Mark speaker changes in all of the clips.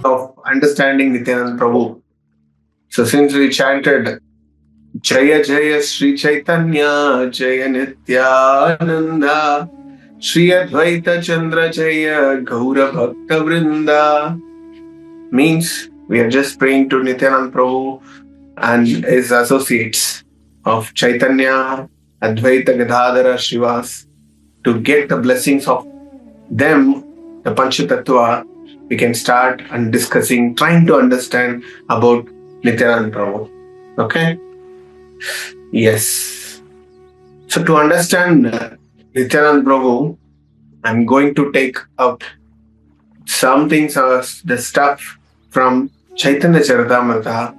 Speaker 1: Of understanding Nityananda Prabhu. So since we chanted Jaya Jaya Sri Chaitanya Jaya Nityananda Sri Advaita Chandra Jaya Gaura Bhakta Vrinda, means we are just praying to Nityananda Prabhu and his associates of Chaitanya, Advaita Gadadhara Shivas, to get the blessings of them, the Panchatattva. We can start and discussing, trying to understand about Nityananda Prabhu. Okay? Yes. So to understand Nityananda Prabhu, I'm going to take up some things, the stuff from Chaitanya Charitamrita,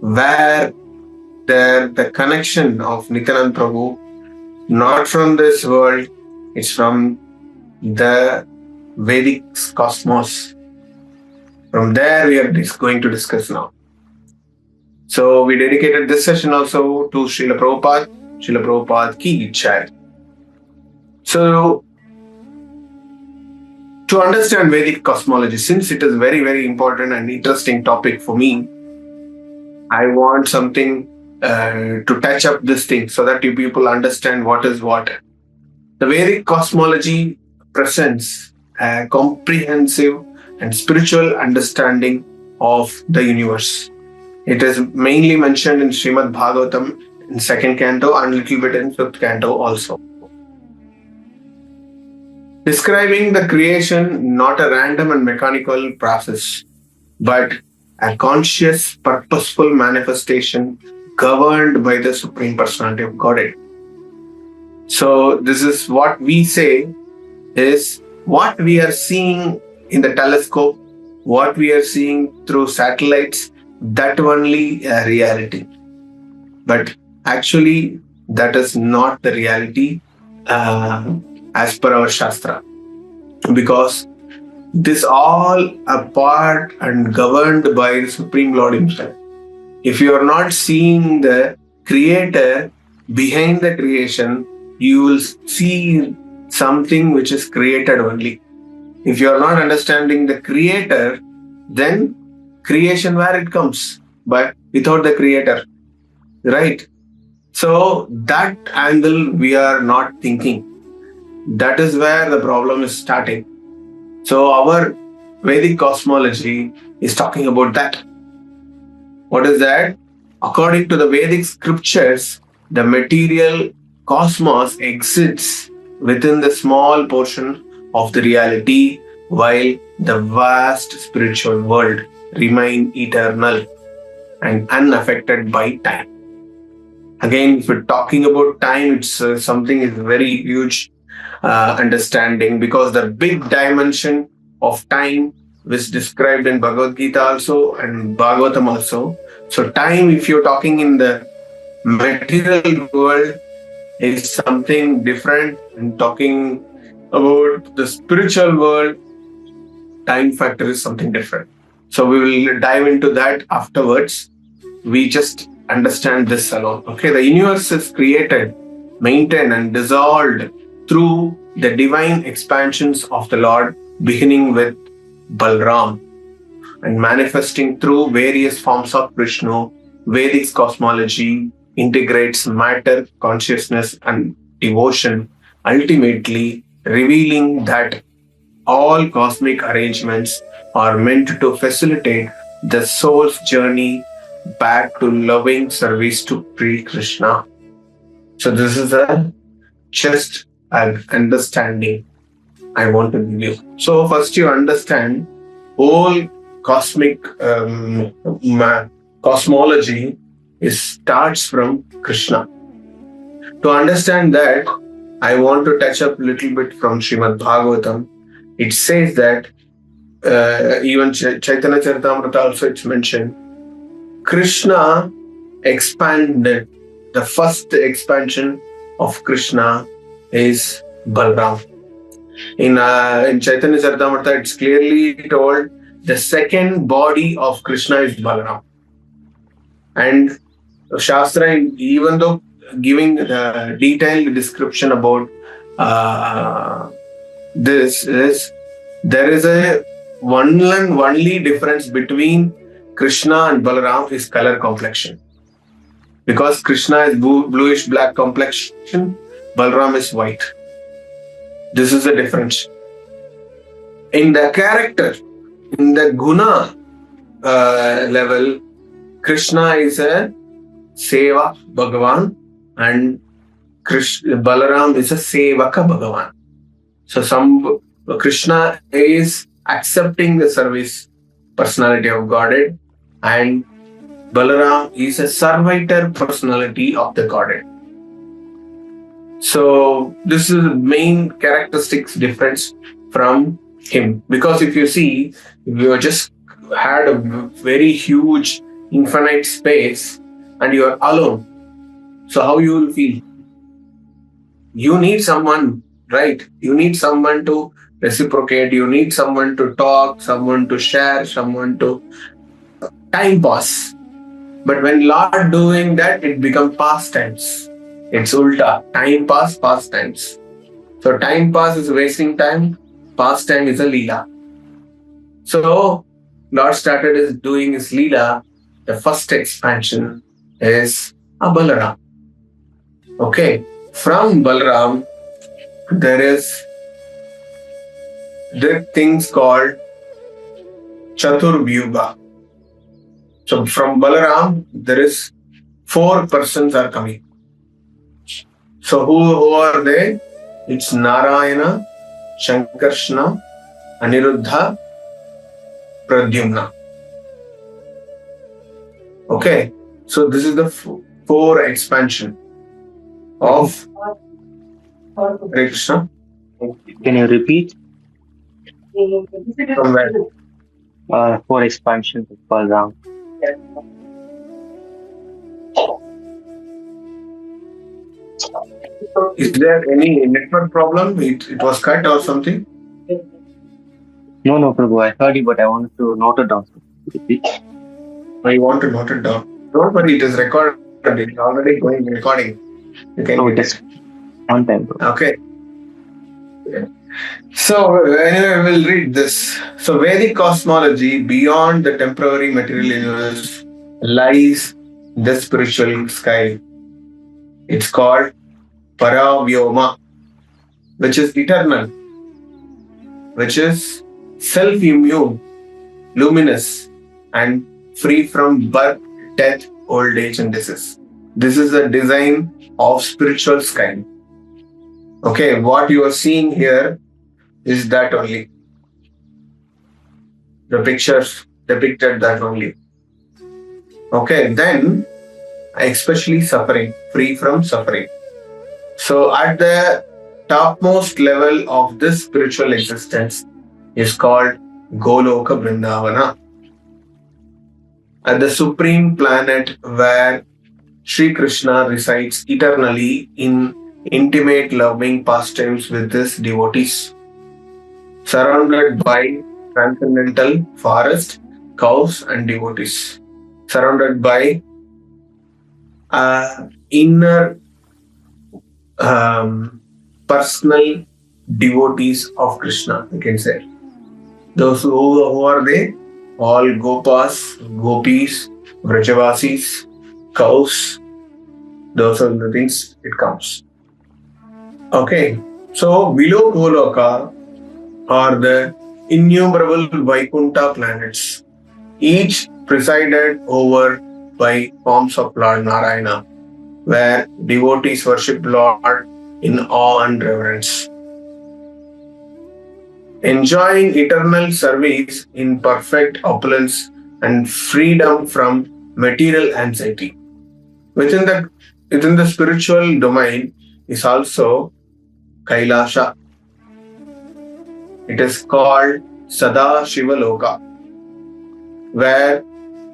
Speaker 1: where the connection of Nityananda Prabhu, not from this world, it's from the Vedic cosmos. From there, we are going to discuss now. So, we dedicated this session also to Srila Prabhupada. Srila Prabhupada ki Jai. So, to understand Vedic cosmology, since it is very, very important and interesting topic for me, I want something to touch up this thing so that you people understand what is what. The Vedic cosmology presents a comprehensive and spiritual understanding of the universe. It is mainly mentioned in Srimad Bhagavatam in 2nd canto and little bit in 5th canto also. Describing the creation not a random and mechanical process, but a conscious, purposeful manifestation governed by the Supreme Personality of Godhead. So this is what we say is what we are seeing in the telescope, what we are seeing through satellites, that only a reality. But actually, that is not the reality as per our Shastra. Because this all a part and governed by the Supreme Lord Himself. If you are not seeing the Creator behind the creation, you will see something which is created only. If you are not understanding the Creator, then creation where it comes, but without the Creator, right? So that angle we are not thinking. That is where the problem is starting. So our Vedic cosmology is talking about that. What is that? According to the Vedic scriptures, the material cosmos exists within the small portion of the reality, while the vast spiritual world remain eternal and unaffected by time. Again, if we're talking about time, it's something is very huge understanding, because the big dimension of time is described in Bhagavad Gita also and Bhagavatam also. So time, if you're talking in the material world, is something different, and talking about the spiritual world, time factor is something different. So we will dive into that afterwards. We just understand this alone. Okay, the universe is created, maintained and dissolved through the divine expansions of the Lord, beginning with Balarama and manifesting through various forms of Vishnu. Vedic cosmology integrates matter, consciousness and devotion, ultimately revealing that all cosmic arrangements are meant to facilitate the soul's journey back to loving service to Sri Krishna. So this is just an understanding I want to give you. So first you understand whole cosmic cosmology starts from Krishna. To understand that, I want to touch up a little bit from Srimad Bhagavatam. It says that even Chaitanya Charitamrita also it's mentioned, Krishna expanded. The first expansion of Krishna is Balarama. In Chaitanya Charitamrita, it's clearly told the second body of Krishna is Balaram. And Shastra, even though giving detailed description about this, is there is a one and only difference between Krishna and Balaram is color complexion. Because Krishna is bluish black complexion, Balaram is white. This is the difference. In the character, in the guna level, Krishna is a Seva Bhagavan and Balaram is a Sevaka Bhagavan. So Krishna is accepting the service personality of Godhead and Balaram is a servitor personality of the Godhead. So this is the main characteristics difference from him. Because if you see, if you just had a very huge infinite space and you are alone, so how you will feel? You need someone, right? You need someone to reciprocate, you need someone to talk, someone to share, someone to time pass. But when Lord doing that, it becomes pastimes. It's ulta. Time pass, pastimes. So time pass is wasting time, pastime is a leela. So Lord started doing his leela. The first expansion is a Balaram. Okay. From Balaram, there things called Chaturvyuga. So from Balaram, there is 4 persons are coming. So who are they? It's Narayana, Shankarshna, Aniruddha, Pradyumna. Okay. So this is the 4 expansion of Hare Krishna.
Speaker 2: Can you repeat?
Speaker 1: From where?
Speaker 2: 4 expansions of Balaram.
Speaker 1: Is there any network problem? It was cut or something?
Speaker 2: No, Prabhu. I heard you, but I wanted to note it down. Repeat.
Speaker 1: I want to note it down. Don't worry, it is recorded. It's already going recording. You can
Speaker 2: it is on time, Prabhu.
Speaker 1: Okay. Yeah. So anyway, we'll read this. So Vedic cosmology beyond the temporary material universe lies the spiritual sky. It's called Paravyoma, which is eternal, which is self-immune, luminous, and free from birth, death, old age, and disease. This is the design of spiritual sky. Okay, what you are seeing here is that only. The pictures depicted that only. Okay, then especially suffering, free from suffering. So at the topmost level of this spiritual existence is called Goloka Vrindavana. At the supreme planet where Sri Krishna resides eternally in intimate loving pastimes with his devotees, surrounded by transcendental forest, cows and devotees, surrounded by inner personal devotees of Krishna, you can say. Those who are they? All Gopas, Gopis, Vrajavasis, cows. Those are the things it comes. Okay, so below Goloka are the innumerable Vaikuntha planets, each presided over by forms of Lord Narayana, where devotees worship Lord in awe and reverence, enjoying eternal service in perfect opulence and freedom from material anxiety. Within the spiritual domain is also Kailasha. It is called Sada Shiva Loka, where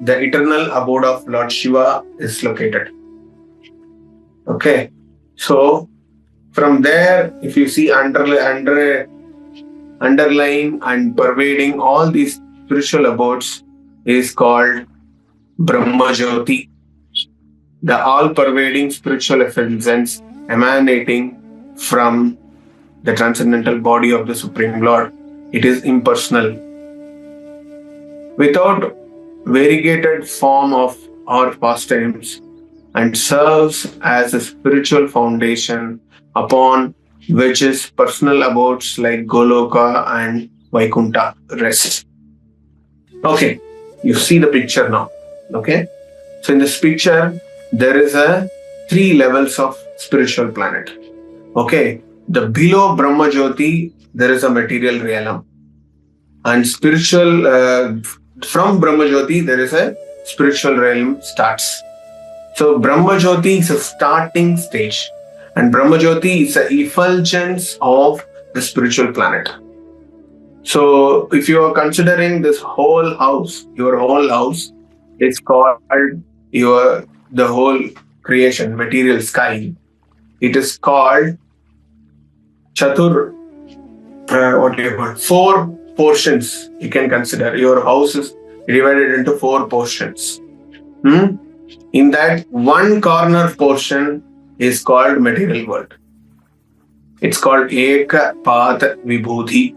Speaker 1: the eternal abode of Lord Shiva is located. Okay, so from there, if you see under underlying and pervading all these spiritual abodes is called Brahmajyoti, the all-pervading spiritual effulgence emanating from the transcendental body of the Supreme Lord. It is impersonal, without variegated form of or pastimes, and serves as a spiritual foundation upon which is personal abodes like Goloka and Vaikuntha rest. Okay, you see the picture now. Okay, so in this picture there is a 3 levels of spiritual planet. Okay, the below Brahmajyoti there is a material realm, and spiritual from Brahmajyoti there is a spiritual realm starts. So Brahmajyoti is a starting stage, and Brahmajyoti is a effulgence of the spiritual planet. So if you are considering this whole house, your whole house is called the whole creation, material sky. It is called Chatur, 4 portions you can consider. Your house is divided into 4 portions. In that, one corner portion is called material world. It's called Ekapada Vibhuti.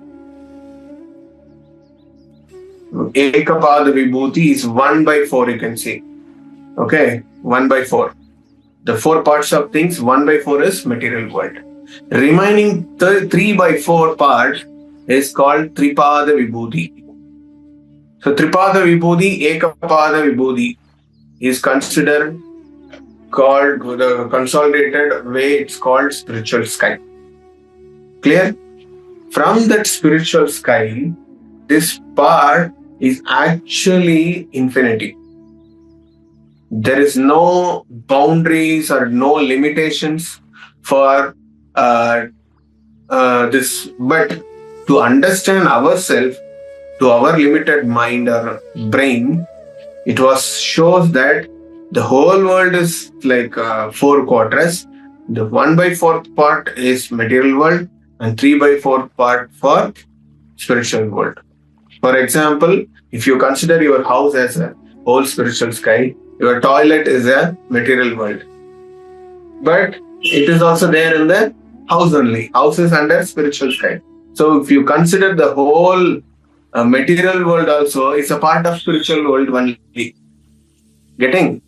Speaker 1: Ekapada Vibhuti is 1/4, you can see. Okay, 1/4. The 4 parts of things, 1/4 is material world. Remaining 3/4 part is called Tripada Vibhuti. So Tripada Vibhuti, Ekapada Vibhuti is considered called the consolidated way, it's called spiritual sky. Clear? From that spiritual sky, this part is actually infinity. There is no boundaries or no limitations for this, but to understand ourselves, to our limited mind or brain, it shows that the whole world is like 4 quarters. The 1/4 part is material world and 3/4 part for spiritual world. For example, if you consider your house as a whole spiritual sky, your toilet is a material world. But it is also there in the house only. House is under spiritual sky. So if you consider the whole material world also, is a part of spiritual world only. Getting?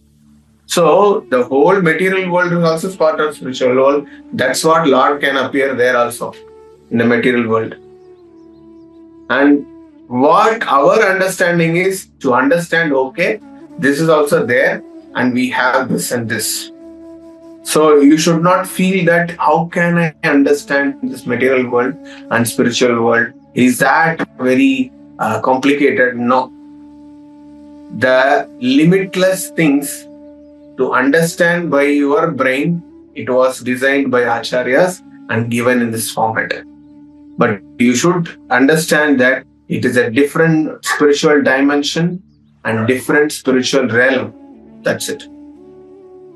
Speaker 1: So the whole material world is also part of spiritual world. That's what Lord can appear there also, in the material world. And what our understanding is to understand, okay, this is also there and we have this and this. So you should not feel that how can I understand this material world and spiritual world? Is that very complicated? No. The limitless things to understand by your brain, it was designed by acharyas and given in this format. But you should understand that it is a different spiritual dimension and different spiritual realm. That's it.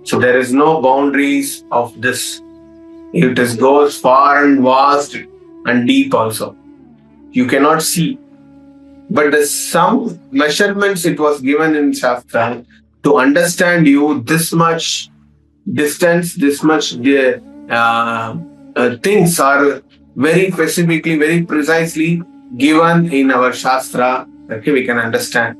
Speaker 1: So there is no boundaries of this. It goes far and vast and deep also. You cannot see. But there's some measurements it was given in Shastra to understand you this much distance, this much things are very specifically, very precisely given in our Shastra. Okay, we can understand.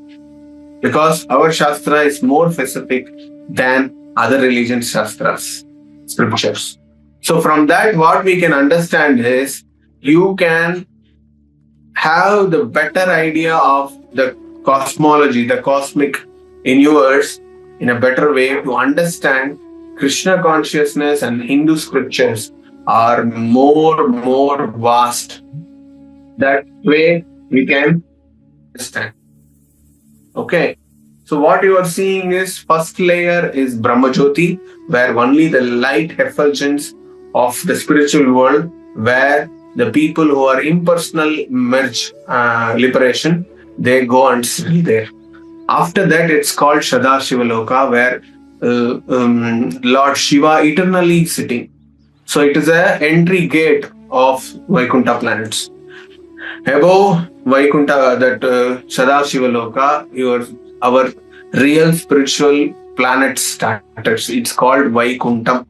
Speaker 1: Because our Shastra is more specific than other religion Shastras, scriptures. So from that, what we can understand is you can have the better idea of the cosmology, the cosmic universe in a better way to understand Krishna consciousness and Hindu scriptures are more vast. That way we can understand. Okay. So what you are seeing is first layer is Brahmajyoti, where only the light effulgence of the spiritual world, where the people who are impersonal merge liberation, they go and settle there. After that, it's called Sadashiva Loka, where Lord Shiva eternally is sitting. So it is a entry gate of Vaikuntha planets. Above Vaikuntha, that Sadashiva Loka, our real spiritual planet started. It's called Vaikuntham,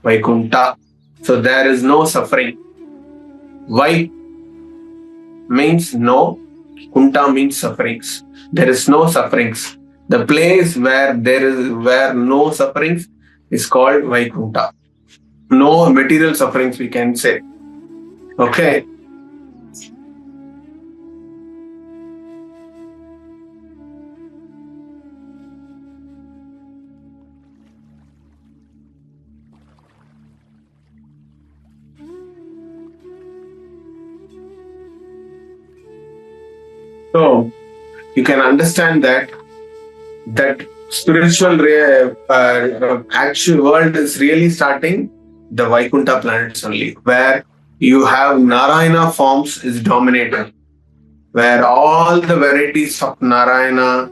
Speaker 1: Vaikuntha. So there is no suffering. Vai means no, Kunta means sufferings. There is no sufferings. The place where no sufferings is called Vaikunta. No material sufferings, we can say. Okay. So you can understand that spiritual actual world is really starting the Vaikuntha planets only, where you have Narayana forms is dominated, where all the varieties of Narayana,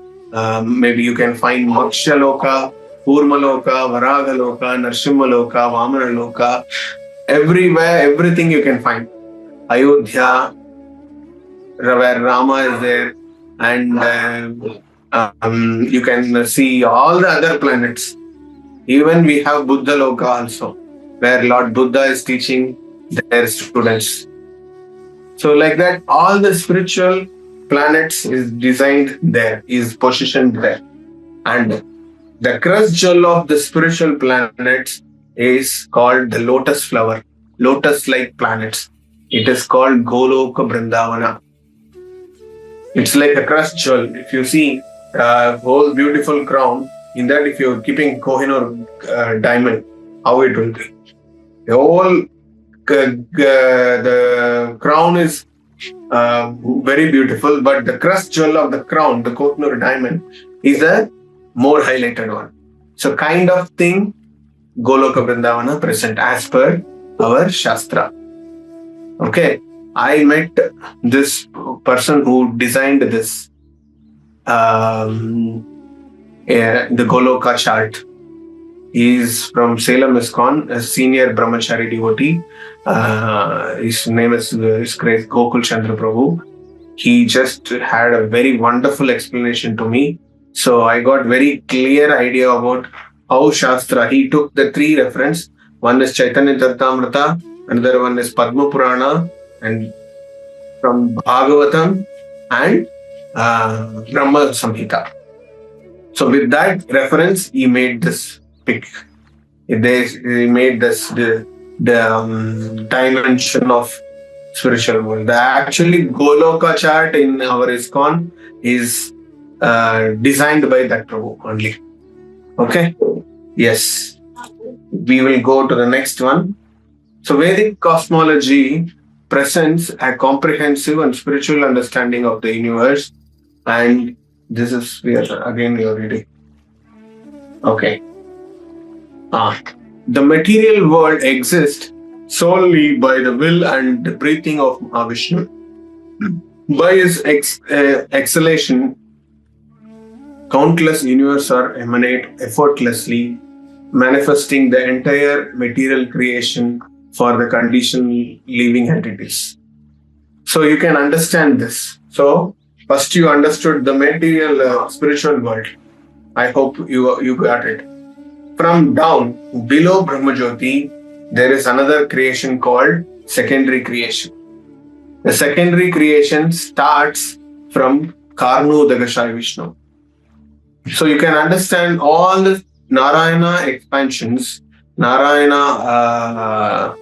Speaker 1: maybe you can find Moksha Loka, Kurma Loka, Varaga Loka, Narsimha Loka, Vamana Loka, everywhere, everything you can find. Ayodhya, where Rama is there, and you can see all the other planets. Even we have Buddha Loka also, where Lord Buddha is teaching their students. So like that, all the spiritual planets is designed there, is positioned there. And the crust jewel of the spiritual planets is called the lotus flower, lotus-like planets. It is called Goloka Vrindavana. It's like a crust jewel. If you see a whole beautiful crown, in that if you're keeping Kohinoor diamond, how it will be. The whole the crown is very beautiful, but the crust jewel of the crown, the Kohinoor diamond, is a more highlighted one. So kind of thing Goloka Vrindavana present as per our Shastra. Okay. I met this person who designed this, the Goloka chart. He is from Salem ISKCON, a senior brahmachari devotee. His name is Gokul Chandra Prabhu. He just had a very wonderful explanation to me. So I got very clear idea about how Shastra, he took the three reference. One is Chaitanya Charitamrita, another one is Padma Purana, and from Bhagavatam and Brahma Samhita. So with that reference, he made this pic. He made this the dimension of spiritual world. The actually Goloka chart in our ISKCON is designed by that Prabhu only. Okay? Yes. We will go to the next one. So Vedic cosmology presents a comprehensive and spiritual understanding of the universe, and this is where again you are reading. Okay. The material world exists solely by the will and breathing of Mahavishnu. By his exhalation, countless universes are emanate effortlessly, manifesting the entire material creation for the conditioned living entities. So you can understand this. So first you understood the material spiritual world. I hope you got it. From down below Brahmajyoti, there is another creation called secondary creation. The secondary creation starts from Karuna Dasa Vishnu. So you can understand all the Narayana expansions, Narayana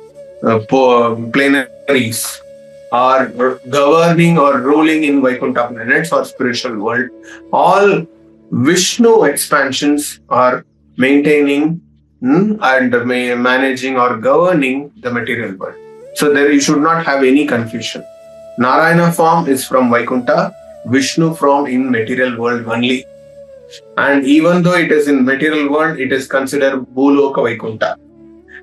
Speaker 1: plenaries are governing or ruling in Vaikuntha planets or spiritual world. All Vishnu expansions are maintaining and managing or governing the material world. So there you should not have any confusion. Narayana form is from Vaikuntha, Vishnu form in material world only. And even though it is in material world, it is considered Bhuloka Vaikuntha.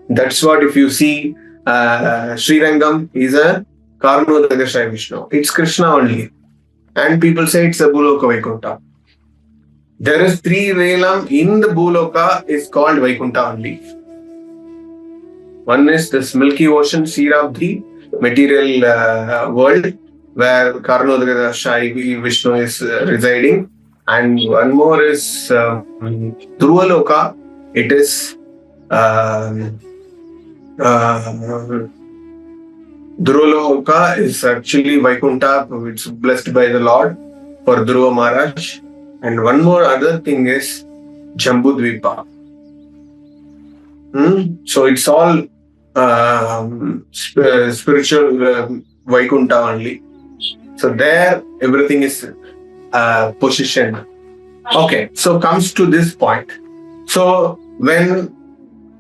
Speaker 1: That's what if you see Sri Rangam is a Karuna Dasa Vishnu. It's Krishna only. And people say it's a Bhuloka Vaikuntha. There is three realm in the Bhuloka is called Vaikuntha only. One is this Milky Ocean, seed of the material world. where Karuna Dasa Vishnu is residing, and one more is Dhruva. It is Dhruva is actually Vaikuntha, which is blessed by the Lord for Dhruva Maharaj. And one more other thing is Jambudvipa. So it's all spiritual Vaikuntha only. So there everything is positioned. Okay, so comes to this point. So when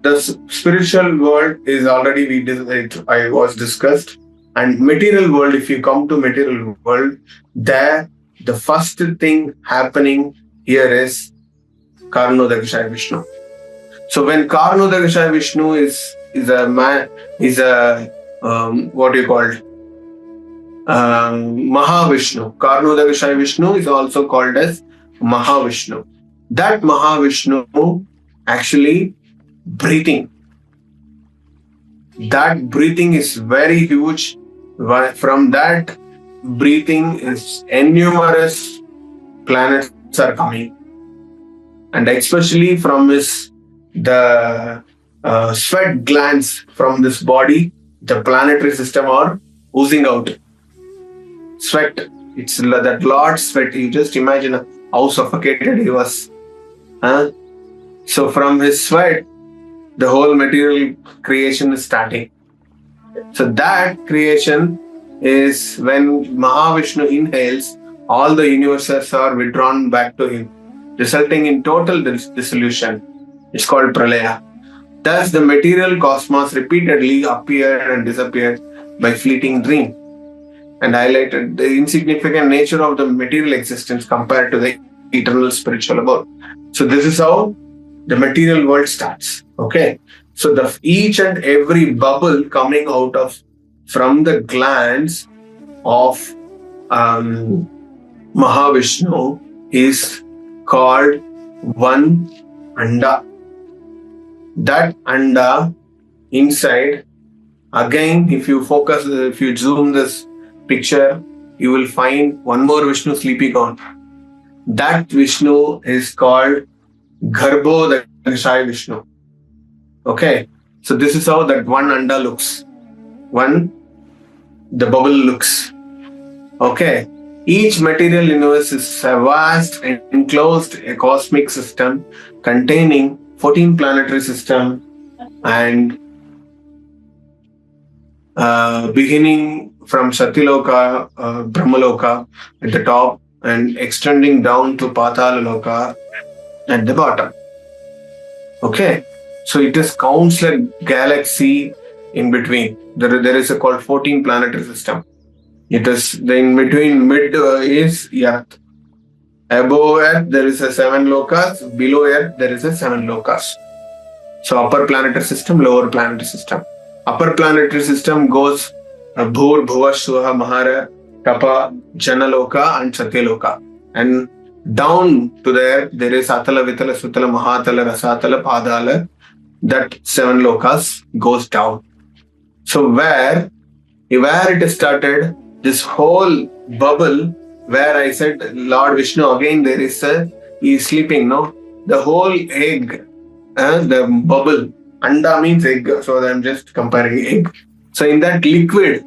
Speaker 1: the spiritual world is already I was discussed, and material world, if you come to material world, there the first thing happening here is Karunodakashaya Vishnu. So when Karunodakashaya Vishnu is a man, is a what do you call it? Mahavishnu. Karunodakashaya Vishnu is also called as Mahavishnu. That Mahavishnu actually breathing. That breathing is very huge. From that breathing is numerous planets are coming, and especially from the sweat glands from this body, the planetary system are oozing out sweat. It's that Lord sweat. You just imagine how suffocated he was. So from his sweat, the whole material creation is starting. So that creation is when Mahavishnu inhales, all the universes are withdrawn back to him, resulting in total dissolution. It's called Pralaya. Thus, the material cosmos repeatedly appeared and disappeared by fleeting dream, and highlighted the insignificant nature of the material existence compared to the eternal spiritual abode. So this is how the material world starts. Okay, so each and every bubble coming out from the glands of Mahavishnu is called one anda. That anda inside, again, if you zoom this picture, you will find one more Vishnu sleeping on. That Vishnu is called Garbhodakashaya Vishnu. Okay, so this is how that one anda looks. The bubble looks. Okay, each material universe is a vast and enclosed cosmic system containing 14 planetary system, and beginning from Satyaloka, Brahmaloka at the top, and extending down to Patalaloka at the bottom. Okay, so it is countless galaxy in between. There is a called 14 planetary system. It is in between, mid is Earth. Above Earth there is a 7 lokas. Below Earth there is a 7 lokas. So upper planetary system, lower planetary system. Upper planetary system goes Bhur, Bhuva, Shuha, Mahara, Tapa, Janaloka and Satyaloka. And down to there is Atala, Vitala, Sutala, Mahatala, Rasatala, Padala. That 7 lokas goes down. So where it started, this whole bubble where I said Lord Vishnu, again there is he is sleeping, no? The whole egg, the bubble, anda means egg, so I'm just comparing egg. So in that liquid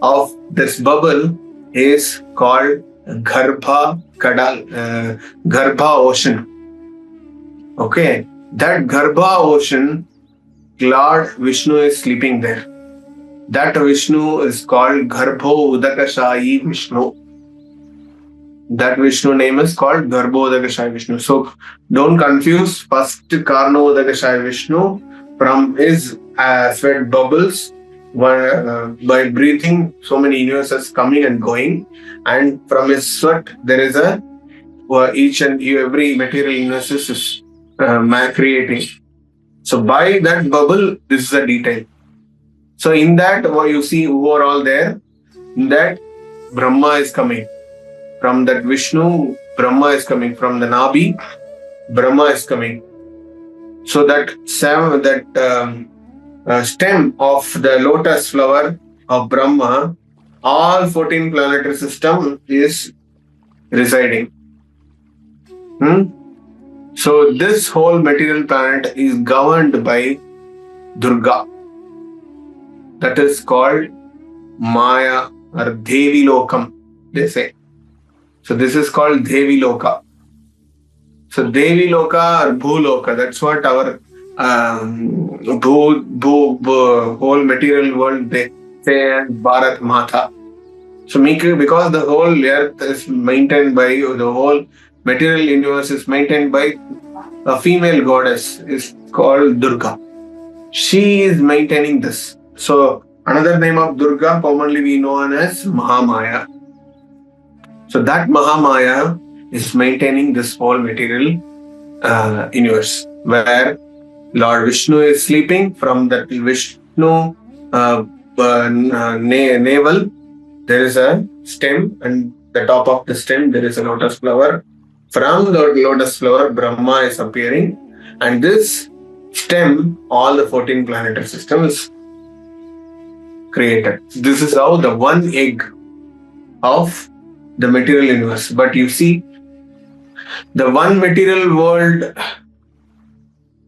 Speaker 1: of this bubble is called Garbha ocean. Okay, that Garbha ocean, Lord Vishnu is sleeping there. That Vishnu is called Garbhodakashaya Vishnu. That Vishnu name is called Garbhodakashaya Vishnu. So don't confuse first Karunodakashaya Vishnu from his sweat bubbles by breathing so many universes coming and going, and from his sweat there is each and every material universe is creating. So by that bubble, this is a detail. So in that, what you see overall there, in that Brahma is coming. From that Vishnu, Brahma is coming. From the Nabi, Brahma is coming. So that stem of the lotus flower of Brahma all 14 planetary system is residing. So this whole material planet is governed by Durga. That is called Maya or Devi Lokam, they say. So this is called Devi Loka. So Devi Loka or Bhuloka, that's what our whole material world they say as Bharat Mata. So because the whole earth is maintained by, the whole material universe is maintained by a female goddess is called Durga. She is maintaining this. So another name of Durga commonly we know as Mahamaya. So that Mahamaya is maintaining this whole material universe, where Lord Vishnu is sleeping. From that Vishnu navel there is a stem, and the top of the stem there is a lotus flower. From the lotus flower Brahma is appearing, and this stem all the 14 planetary systems created. This is how the one egg of the material universe. But you see, the one material world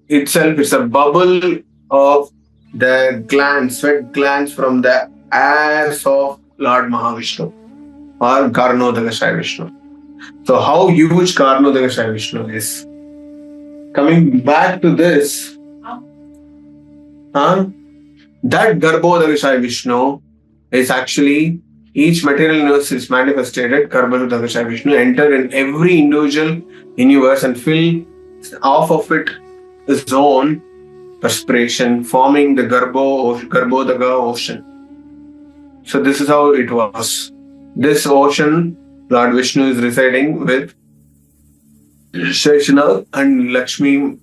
Speaker 1: itself is a bubble of the glands, sweat glands from the ass of Lord Mahavishnu or Karunodakasaya Vishnu. So how huge Karunodakasaya Vishnu is. Coming back to this, that Garbhodakasaya Vishnu is actually, each material universe is manifested at Garbhodakasaya Vishnu, enter in every individual universe and fill off of it his own perspiration, forming the Garbhodaka ocean. So this is how it was. This ocean, Lord Vishnu is residing with Sheshana, and Lakshmi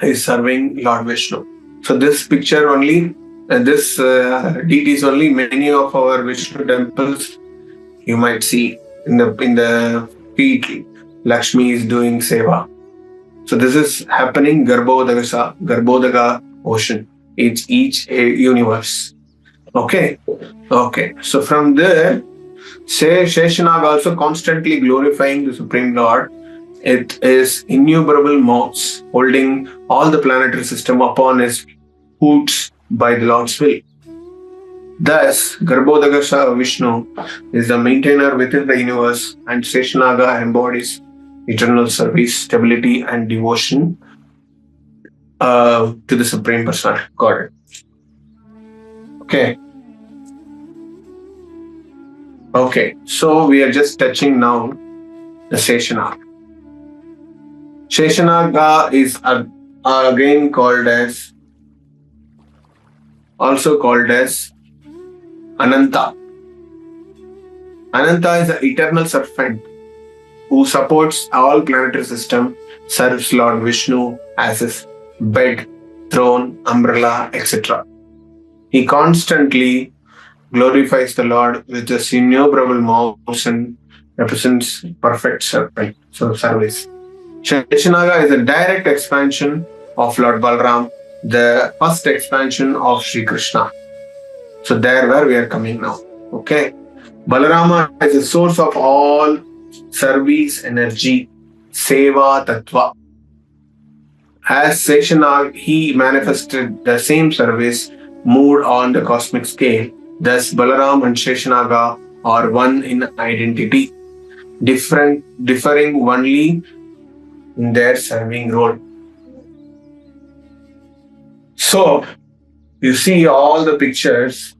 Speaker 1: is serving Lord Vishnu. So this picture only, this deities only, many of our Vishnu temples you might see in the feet. Lakshmi is doing seva. So this is happening Garbhodaka ocean, each universe. Okay. So from there, Sheshanag also constantly glorifying the Supreme Lord. It is innumerable mouths holding all the planetary system upon his hoots by the Lord's will. Thus, Garbhodaka Vishnu is the maintainer within the universe, and Sheshanaga embodies eternal service, stability, and devotion to the Supreme Personality of Godhead. Okay, so we are just touching now the Sheshanaga. Sheshanaga is again also called as Ananta. Ananta is the eternal serpent who supports all planetary system, serves Lord Vishnu as his bed, throne, umbrella, etc. He constantly glorifies the Lord with his innumerable mouths and represents perfect serpent, so service. Sheshanaga is a direct expansion of Lord Balarama, the first expansion of Sri Krishna. So there where we are coming now. Okay. Balarama is the source of all service, energy, seva, tattva. As Sheshanag, he manifested the same service, moved on the cosmic scale. Thus, Balarama and Sheshanaga are one in identity, differing only in their serving role. So, you see all the pictures,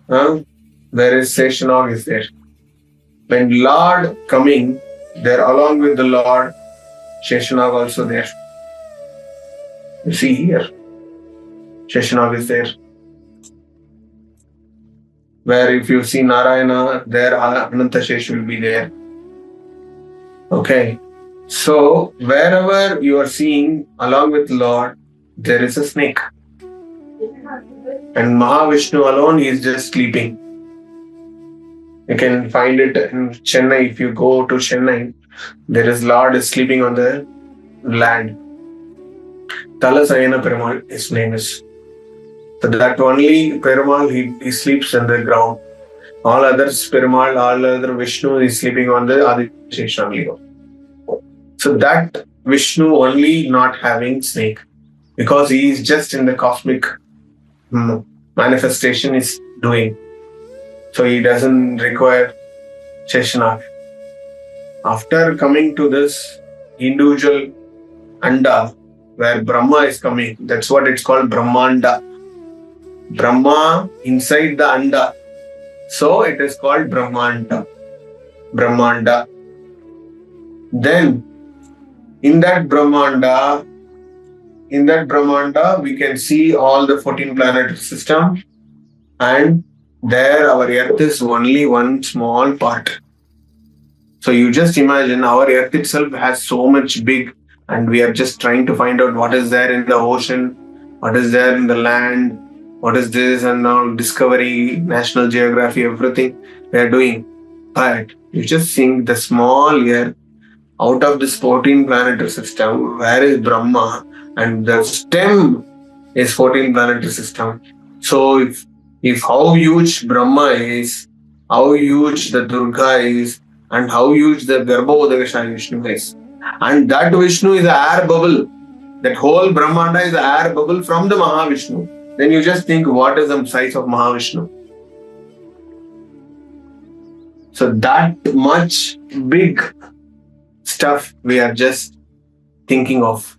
Speaker 1: where is Sheshanag is there. When Lord coming, there along with the Lord, Sheshanag also there. You see here, Sheshanag is there. Where if you see Narayana, there Ananta Shesh will be there. Okay. So, wherever you are seeing along with Lord, there is a snake. And Mahavishnu alone is just sleeping. You can find it in Chennai. If you go to Chennai, there is Lord is sleeping on the land. Talasayana Perumal, his name is. So that only Perumal, he sleeps on the ground. All others, Perumal, all other Vishnu is sleeping on the Adishesha only. So that Vishnu only not having snake, because he is just in the cosmic manifestation is doing. So he doesn't require Sheshanag. After coming to this individual Anda, where Brahma is coming, that's what it's called, Brahmanda. Brahma inside the Anda. So it is called Brahmanda. Brahmanda. Then in that Brahmanda, we can see all the 14 planetary system, and there our earth is only one small part. So you just imagine our earth itself has so much big, and we are just trying to find out what is there in the ocean, what is there in the land, what is this, and all Discovery, National Geography, everything we are doing. But you just think the small earth out of this 14 planetary system, where is Brahma? And the stem is 14 planetary system. So if how huge Brahma is, how huge the Durga is, and how huge the Garbhodakasha Vishnu is, and that Vishnu is an air bubble, that whole Brahmanda is an air bubble from the Mahavishnu, then you just think what is the size of Mahavishnu. So that much big stuff we are just thinking of.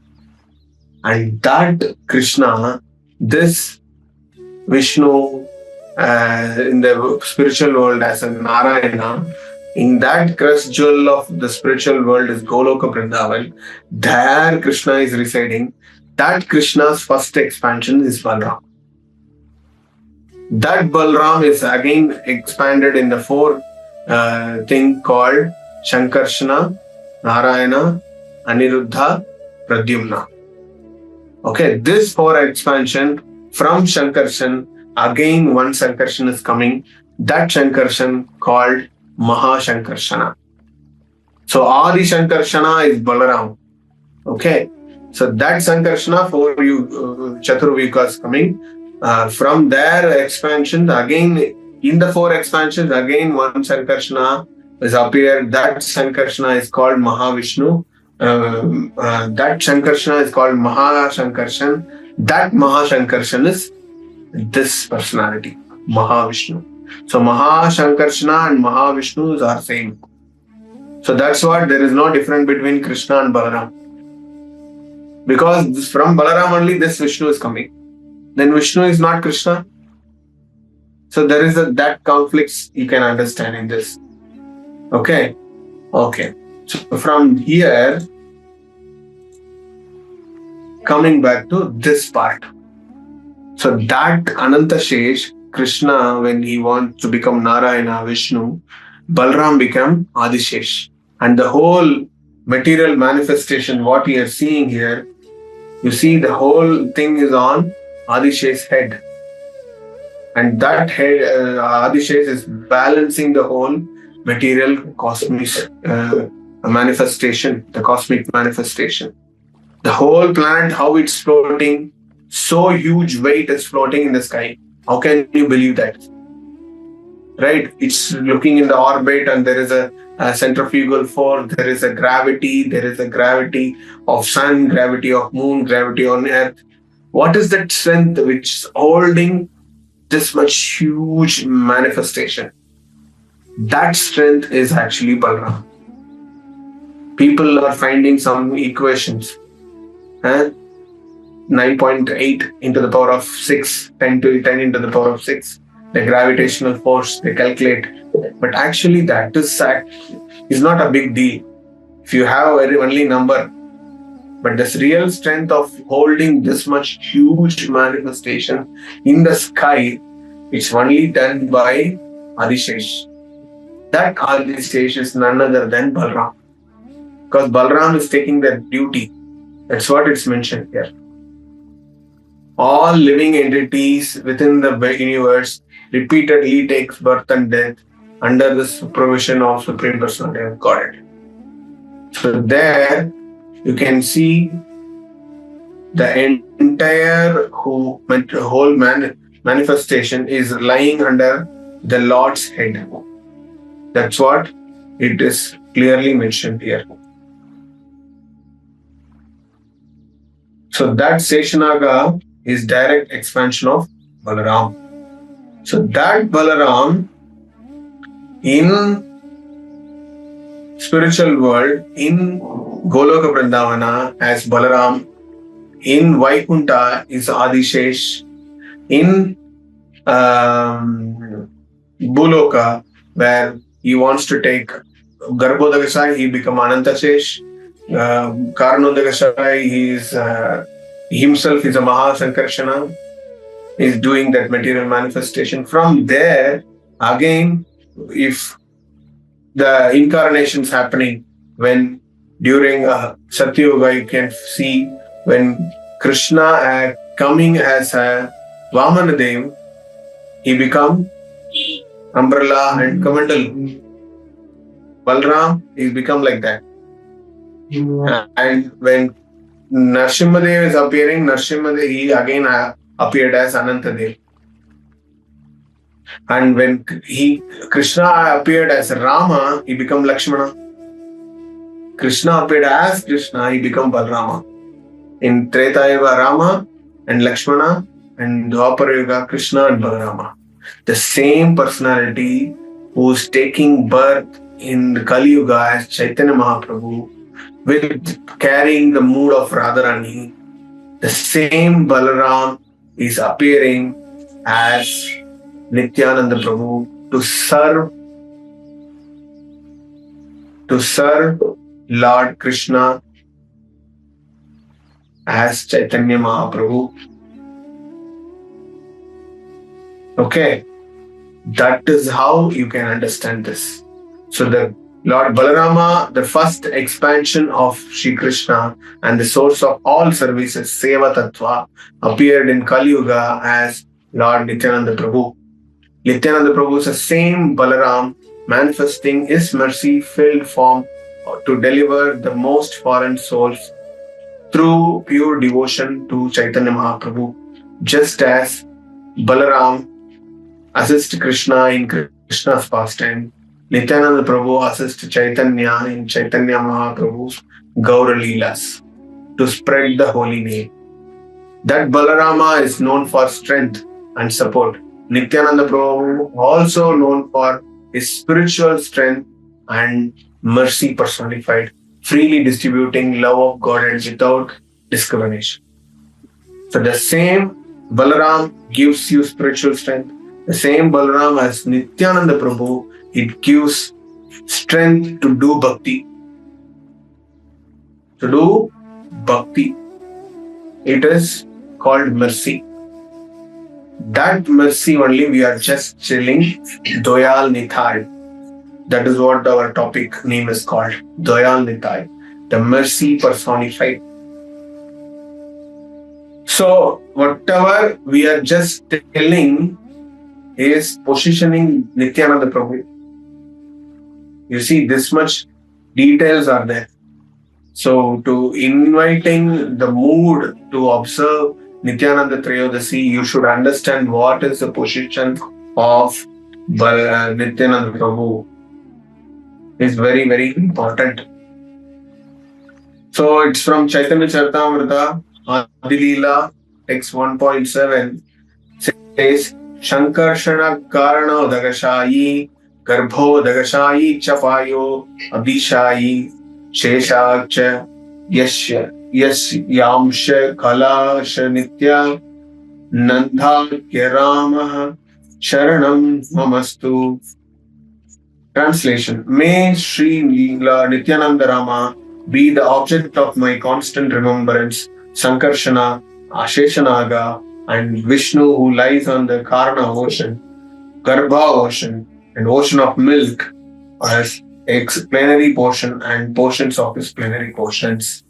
Speaker 1: And that Krishna, this Vishnu in the spiritual world as a Narayana, in that crest jewel of the spiritual world is Goloka Vrindavan. There Krishna is residing. That Krishna's first expansion is Balaram. That Balaram is again expanded in the four thing called Shankarshana, Narayana, Aniruddha, Pradyumna. Okay, this four expansion from Shankarshan, again one Shankarshan is coming. That Shankarshan called Mahashankarshana. So Adi Shankarshana is Balaram. Okay, so that Shankarshana for you Chaturvyukas coming. From their expansion, again in the four expansions, again one Shankarshana is appeared. That Shankarshana is called Mahavishnu. That Shankarshana is called Mahashankarshan. That Mahashankarshan is this personality, Mahavishnu. So Mahashankarshana and Mahavishnu are same. So that's what there is no difference between Krishna and Balaram. Because from Balaram only this Vishnu is coming. Then Vishnu is not Krishna. So there is that conflicts you can understand in this. Okay. So from here, coming back to this part. So that Anantashesh, Krishna, when he wants to become Narayana, Vishnu, Balaram become Adishesh. And the whole material manifestation, what we are seeing here, you see the whole thing is on Adishesh's head. And that head, Adishesh is balancing the whole material cosmic manifestation, the cosmic manifestation. The whole planet, how it's floating, so huge weight is floating in the sky. How can you believe that? Right? It's looking in the orbit and there is a centrifugal force, there is a gravity of sun, gravity of moon, gravity on earth. What is that strength which is holding this much huge manifestation? That strength is actually Balaram. People are finding some equations. 9.8 into the power of 6, 10 into the power of 6. The gravitational force, they calculate. But actually that is not a big deal. If you have a very only number. But this real strength of holding this much huge manifestation in the sky, it's only done by Adishesh. That Adishesh is none other than Balaram. Because Balaram is taking that duty. That's what it's mentioned here. All living entities within the universe repeatedly takes birth and death under the supervision of Supreme Personality of Godhead. So there you can see the entire whole manifestation is lying under the Lord's head. That's what it is clearly mentioned here. So that Seshanaga is direct expansion of Balaram. So that Balaram in spiritual world, in Goloka Vrindavana as Balaram, in Vaikunta is Adishesh, in Buloka, where he wants to take Garbhodakasai, he become Anantashesh. Karunodakasai, he is himself is a Mahasankarshana, is doing that material manifestation. From there, again, if the incarnations happening, when during Satyuga, you can see when Krishna coming as a Vamanadev, he become umbrella and Kamandal. Balram, he become like that. And when Narsimhadev is appearing, Narsimhadev, he again appeared as Anantadev. And when Krishna appeared as Rama, he become Lakshmana. Krishna appeared as Krishna, he become Balarama. In Treta Yuga, Rama and Lakshmana, and Dwapara Yuga, Krishna and Balarama. The same personality who is taking birth in the Kali Yuga as Chaitanya Mahaprabhu, with carrying the mood of Radharani. The same Balaram is appearing as Nityananda Prabhu to serve Lord Krishna as Chaitanya Mahaprabhu. Okay, that is how you can understand this. So the Lord Balarama, the first expansion of Sri Krishna and the source of all services, Seva Tattva, appeared in Kali Yuga as Lord Nityananda Prabhu. Nityananda Prabhu is the same Balaram manifesting his mercy-filled form to deliver the most foreign souls through pure devotion to Chaitanya Mahaprabhu. Just as Balaram assists Krishna in Krishna's pastime, Nityananda Prabhu assists Chaitanya in Chaitanya Mahaprabhu's Gaur Leelas to spread the holy name. That Balarama is known for strength and support. Nityananda Prabhu also known for his spiritual strength and mercy personified, freely distributing love of God and without discrimination. So the same Balaram gives you spiritual strength. The same Balaram as Nityananda Prabhu, it gives strength to do bhakti. To do bhakti. It is called mercy. That mercy only we are just chilling Doyal Nitai. That is what our topic name is called. Doyal Nitai. The mercy personified. So whatever we are just telling is positioning Nityananda Prabhu. You see, this much details are there. So to inviting the mood to observe Nityananda Trayodashi, you should understand what is the position of Nityananda Prabhu. It's very, very important. So it's from Chaitanya Charitamrita, Adilila, text 1.7, says, Shankarshana Karuna Dasa Garbho Dagashayi Chapayo Abdishayi Sheshacha Yamsha Kalasha Nitya Nandhakya Ramaha Sharanam Mamastu. Translation. May Sri Nityananda Rama be the object of my constant remembrance, Sankarshana, Asheshanaga, and Vishnu who lies on the Karna ocean, Garbha ocean, and ocean of milk as plenary portion and portions of his plenary portions.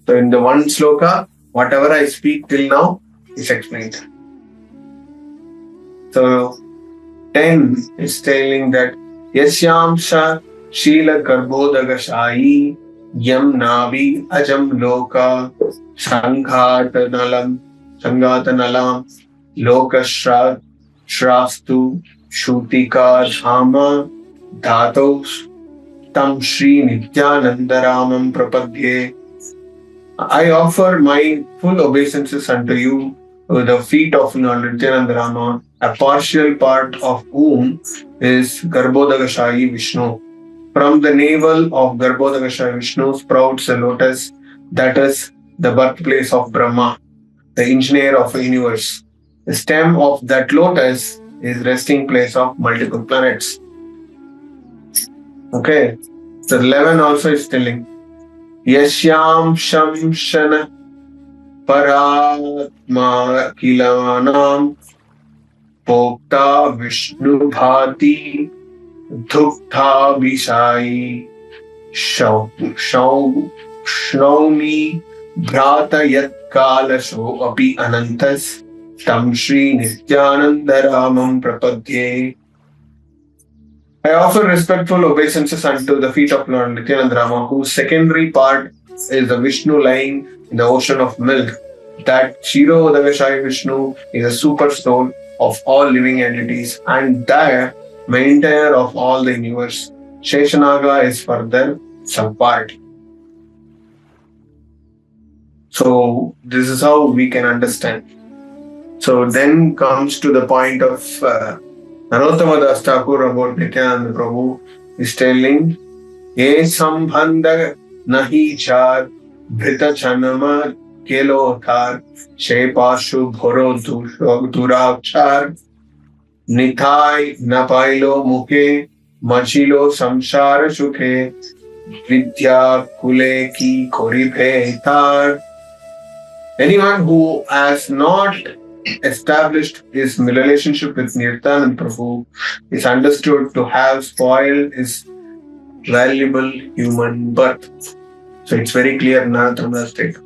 Speaker 1: So in the one sloka, whatever I speak till now is explained. So 10 is telling that Yasyamsha Shila Garbhodagashayi Yam Navi Ajam Loka Sanghatanalam Lokashrastu Shutika Dhama Dhatos Tam Sri Nityananda Ramam Prapadye. I offer my full obeisances unto you with the feet of Lord Nityananda Rama, a partial part of whom is Garbhodakashayi Vishnu. From the navel of Garbhodakashayi Vishnu sprouts a lotus, that is the birthplace of Brahma, the engineer of the universe. The stem of that lotus is resting place of multiple planets. Okay, so 11 also is telling Yashyam Shamshana Paratma Kilanam Pokta Vishnu Bhati Dhukta Vishai Shnaumi Bhrata Yat Kalasho Api Anantas Tam Sri Nityananda Ramam Prapadye. I offer respectful obeisances unto the feet of Lord Nityananda Rama, whose secondary part is the Vishnu lying in the ocean of milk. That Kshirodakashayi Vishnu is a super soul of all living entities and the maintainer of all the universe. Sheshanaga is further some part. So this is how we can understand. So then comes to the point of Narottama Das Thakur about Nityananda Prabhu is telling, Ye sambandha nahi char bhrita chanama kelo thar shepashu bhoro durakchar Nitai napailo mukhe machilo samsara sukhe vidya kule ki koribhe thar. Anyone who has not established his relationship with Nityananda Prabhu is understood to have spoiled his valuable human birth. So it's very clear in Narottama state.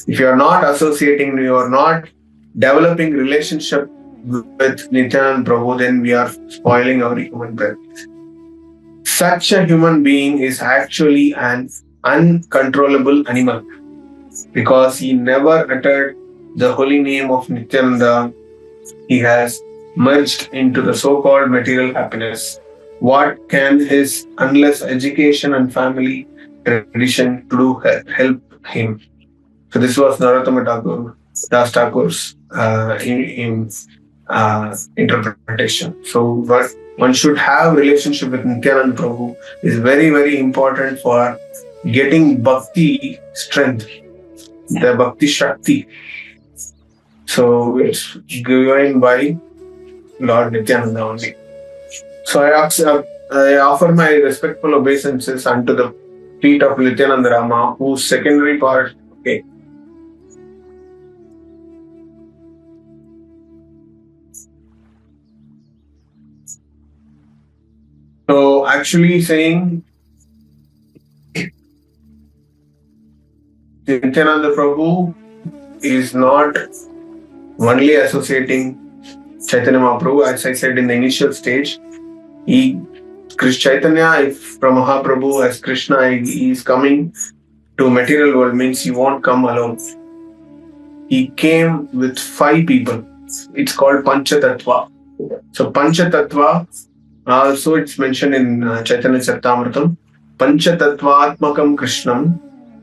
Speaker 1: If you are not associating, you are not developing relationship with Nityananda Prabhu, then we are spoiling our human birth. Such a human being is actually an uncontrollable animal because he never uttered the holy name of Nityananda. He has merged into the so-called material happiness. What can his, unless education and family tradition to help him? So this was Narottama Das Thakur's interpretation. So one should have relationship with Nityananda Prabhu is very, very important for getting Bhakti strength, the Bhakti Shakti. So it's given by Lord Nityananda only. So I offer my respectful obeisances unto the feet of Nityananda Rama, whose secondary part. Okay. So actually saying Nityananda Prabhu is not only associating Chaitanya Mahaprabhu, as I said in the initial stage. Chaitanya from Mahaprabhu as Krishna, he is coming to material world means he won't come alone. He came with 5 people. It's called Pancha-tattva. So Pancha-tattva, also it's mentioned in Chaitanya Charitamrita. Pancha-tattva-atmakam Krishnam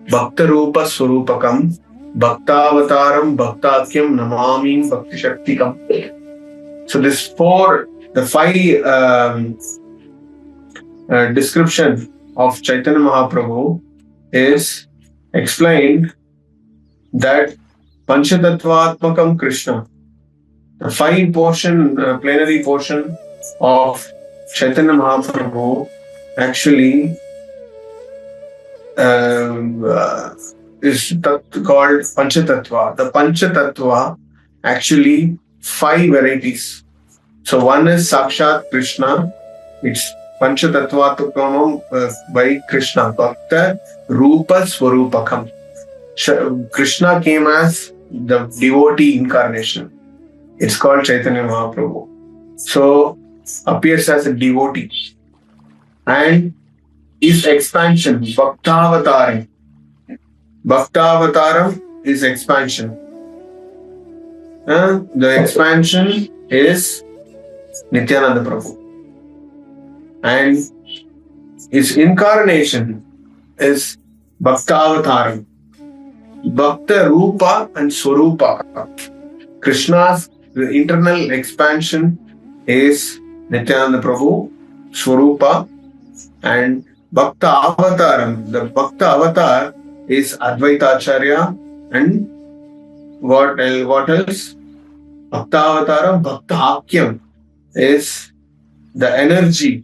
Speaker 1: Bhakta-rupa Swarupakam Bhaktavataram Bhaktakyam Namamim Bhakti Shaktikam. So the 5 description of Chaitanya Mahaprabhu is explained that Panchatattva-atmakam Krishna, the 5 portion, plenary portion of Chaitanya Mahaprabhu actually is called Panchatattva. The Panchatattva actually 5 varieties. So one is Sakshat Krishna. It's Panchatattva by Krishna. Bhakta Rupa Swarupakam. Krishna came as the devotee incarnation. It's called Chaitanya Mahaprabhu. So appears as a devotee. And his expansion, Bhaktavataram. Bhaktavataram is expansion. The expansion is Nityananda Prabhu. And his incarnation is Bhaktavataram. Bhakta Rupa and Swarupa. Krishna's internal expansion is Nityananda Prabhu, Swarupa, and Bhakta Avataram. The Bhakta Avatar is Advaita Acharya, and what else? Bhakta Avataram, Bhakta Akyam is the energy,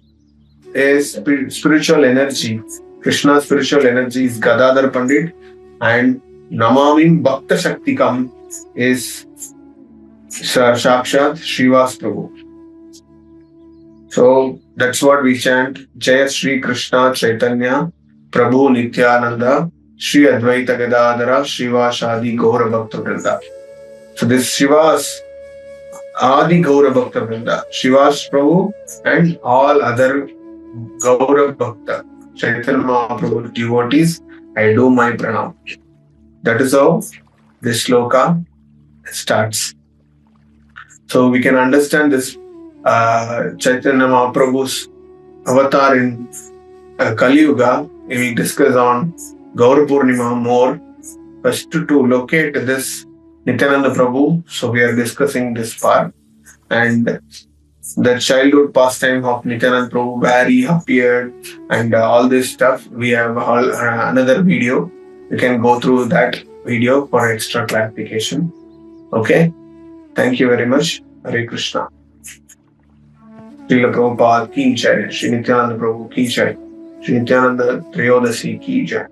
Speaker 1: is spiritual energy. Krishna's spiritual energy is Gadadhar Pandit, and Namamim Bhakta Shaktikam is Sakshat Srivas Prabhu. So that's what we chant. Jaya Sri Krishna Chaitanya Prabhu Nityananda Sri Advaita Gadadhara Srivas Adi Gaura Bhakta Vrinda. So this Srivas Adi Gaura Bhakta Vrinda, Srivas Prabhu and all other Gaura Bhakta Chaitanya Mahaprabhu devotees, I do my pranam. That is how this sloka starts. So we can understand this Chaitanya Mahaprabhu's avatar in Kali Yuga. We will discuss on Gaur Purnima more. First to locate this Nityananda Prabhu, so we are discussing this part. And the childhood pastime of Nityananda Prabhu, where he appeared, and all this stuff, we have another video. You can go through that video for extra clarification. Okay? Thank you very much. Hare Krishna. Srila Prabhupada ki jai. Sri Nityananda Prabhu ki jai. Sri Nityananda Trayodashi ki jai.